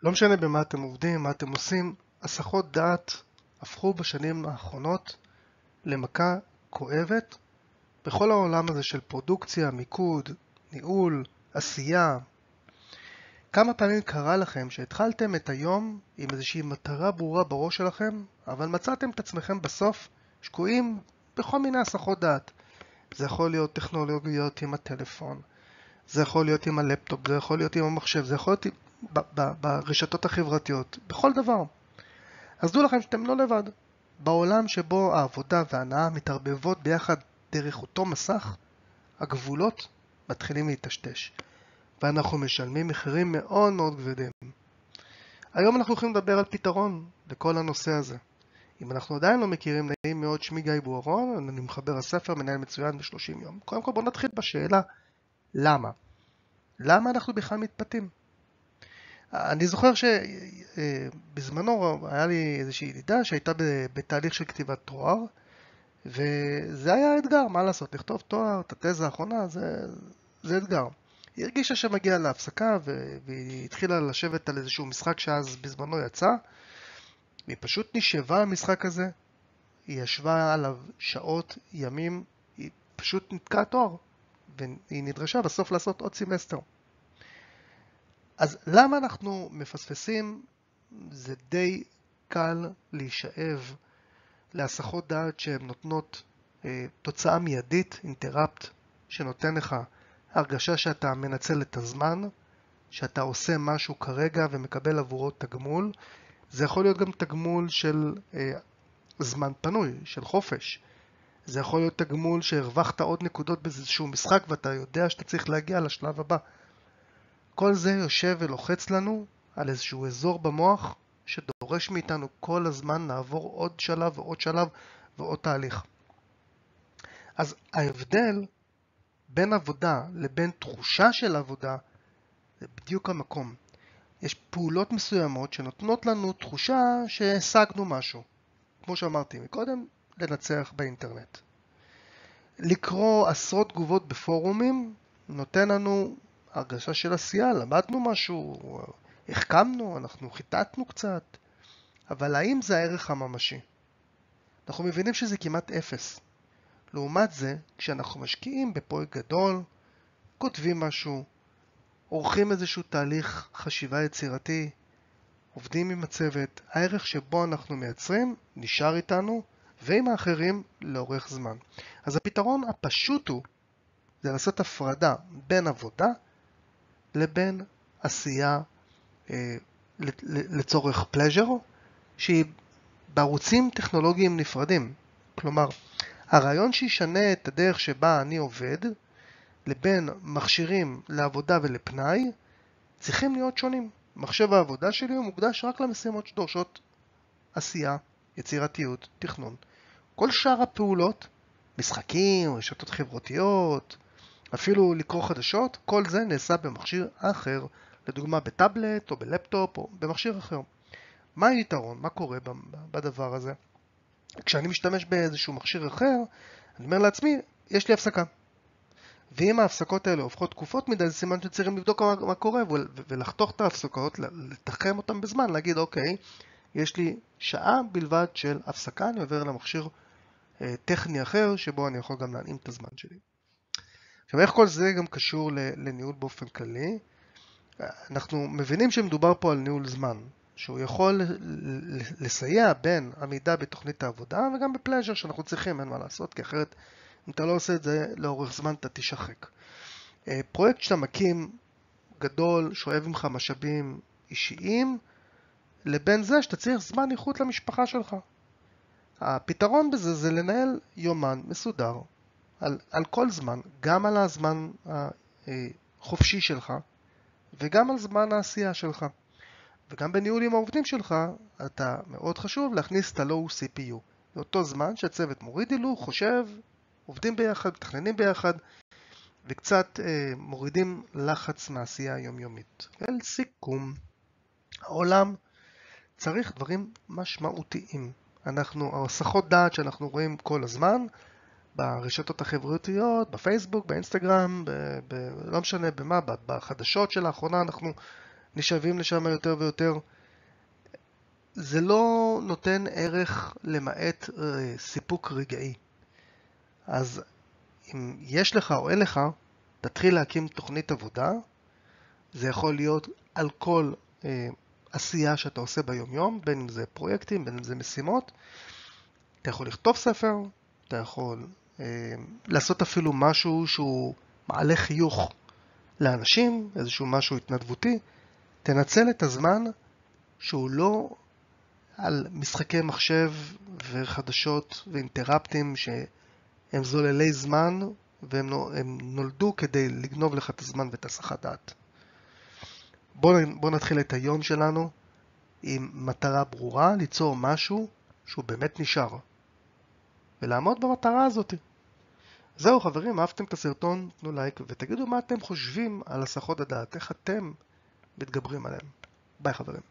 לא משנה במה אתם עובדים, מה אתם עושים, הסחות דעת הפכו בשנים האחרונות למכה כואבת בכל העולם הזה של פרודוקציה, מיקוד, ניהול, עשייה. כמה פעמים קרה לכם שהתחלתם את היום עם איזושהי מטרה ברורה בראש שלכם, אבל מצאתם את עצמכם בסוף שקועים בכל מיני הסחות דעת. זה יכול להיות טכנולוגיות עם הטלפון, זה יכול להיות עם הלפטופ, זה יכול להיות עם המחשב, זה יכול להיות ברשתות החברתיות, בכל דבר. אז דעו לכם שאתם לא לבד. בעולם שבו העבודה וההנאה מתערבבות ביחד דרך אותו מסך, הגבולות מתחילים להיטשטש, ואנחנו משלמים מחירים מאוד מאוד כבדים. היום אנחנו הולכים לדבר על פתרון לכל הנושא הזה. אם אנחנו עדיין לא מכירים, נעים מאוד, שמי גיא בוארון, אני מחבר הספר מנהל מצוין ב-30 יום. קודם כל בואו נתחיל בשאלה, למה? למה אנחנו בכלל מתפתים? אני זוכר שבזמנו היה לי איזושהי ידידה שהייתה בתהליך של כתיבת תואר, וזה היה אתגר, מה לעשות, לכתוב תואר, את התזה האחרונה, זה אתגר. היא הרגישה שמגיעה להפסקה, והיא התחילה לשבת על איזשהו משחק שאז בזמנו יצא, והיא פשוט נשאבה המשחק הזה, היא ישבה עליו שעות, ימים, היא פשוט נתקעה תואר, והיא נדרשה בסוף לעשות עוד סמסטר. אז למה אנחנו מפספסים? זה די קל להישאב להסחות דעת שהן נותנות תוצאה מיידית, אינטראפט, שנותן לך הרגשה שאתה מנצל את הזמן, שאתה עושה משהו כרגע ומקבל עבורו תגמול. זה יכול להיות גם תגמול של זמן פנוי, של חופש. זה יכול להיות תגמול שהרווחת עוד נקודות באיזשהו משחק ואתה יודע שאתה צריך להגיע לשלב הבא. כל זה יושב ולוחץ לנו על איזשהו אזור במוח שדורש מאיתנו כל הזמן לעבור עוד שלב ועוד שלב ועוד תהליך. אז ההבדל בין עבודה לבין תחושה של עבודה זה בדיוק המקום. יש פעולות מסוימות שנותנות לנו תחושה שהשגנו משהו. כמו שאמרתי מקודם, לנצח באינטרנט. לקרוא עשרות תגובות בפורומים נותן לנו הרגשה של עשייה, למדנו משהו, החכמנו, אנחנו חיטטנו קצת, אבל האם זה הערך הממשי? אנחנו מבינים שזה כמעט אפס. לעומת זה, כשאנחנו משקיעים בפרויקט גדול, כותבים משהו, עורכים איזשהו תהליך חשיבה יצירתי, עובדים עם הצוות, הערך שבו אנחנו מייצרים נשאר איתנו ועם האחרים לאורך זמן. אז הפתרון הפשוט הוא זה לעשות הפרדה בין עבודה לבין עשייה לצורך פלז'ר, שהיא בערוצים טכנולוגיים נפרדים. כלומר, הרעיון שישנה את הדרך שבה אני עובד לבין מכשירים לעבודה ולפנאי צריכים להיות שונים. מחשב העבודה שלי הוא מוקדש רק למשימות שדורשות עשייה, יצירתיות, תכנון. כל שאר הפעולות, משחקים, רשתות חברתיות, אפילו לקרוא חדשות, כל זה נעשה במכשיר אחר, לדוגמה בטאבלט או בלפטופ או במכשיר אחר. מה היתרון? מה קורה בדבר הזה? כשאני משתמש באיזשהו מכשיר אחר, אני אומר לעצמי, יש לי הפסקה. ואם ההפסקות האלה הופכות תקופות מדי, זה סימן שצריכים לבדוק מה קורה ולחתוך את ההפסקות, לתחם אותם בזמן, להגיד אוקיי, יש לי שעה בלבד של הפסקה, אני עובר למכשיר טכני אחר, שבו אני יכול גם להנעים את הזמן שלי. עכשיו, איך כל זה גם קשור לניהול באופן כללי? אנחנו מבינים שמדובר פה על ניהול זמן, שהוא יכול לסייע בין עמידה בתוכנית העבודה וגם בפלז'ר שאנחנו צריכים, אין מה לעשות, כי אחרת אם אתה לא עושה את זה לאורך זמן אתה תשחק. פרויקט שאתה מקים גדול, שואב ממך משאבים אישיים, לבין זה שאתה צריך זמן איכות למשפחה שלך. הפתרון בזה זה לנהל יומן מסודר על כל זמן, גם על הזמן החופשי שלך וגם על זמן העשייה שלך. וגם בניהול עם העובדים שלך, אתה מאוד חשוב להכניס את ה-Low CPU. באותו זמן שהצוות מוריד הילוך, חושב, עובדים ביחד, מתכננים ביחד, וקצת מורידים לחץ מעשייה היומיומית. לסיכום, העולם צריך דברים משמעותיים. הסחות דעת שאנחנו רואים כל הזמן, ברשתות החברתיות, בפייסבוק, באינסטגרם, לא משנה במה, בחדשות של האחרונה אנחנו נשאבים לשם יותר ויותר. זה לא נותן ערך למעט סיפוק רגעי. אז אם יש לך או אין לך, תתחיל להקים תוכנית עבודה. זה יכול להיות על כל עשייה שאתה עושה ביום יום, בין אם זה פרויקטים, בין אם זה משימות. אתה יכול לכתוב ספר, אתה יכול לעשות אפילו משהו שהוא מעלה חיוך לאנשים, איזשהו משהו התנדבותי. תנצל את הזמן שהוא לא על משחקי מחשב וחדשות ואינטראפטים שהם זוללי זמן והם נולדו כדי לגנוב לך את הזמן ואת הסחת דעת. בוא נתחיל את היום שלנו עם מטרה ברורה, ליצור משהו שהוא באמת נשאר ולעמוד במטרה הזאת. זהו חברים, אהבתם את הסרטון? תנו לייק ותגידו מה אתם חושבים על הסחות הדעת, איך אתם מתגברים עליהם. ביי חברים.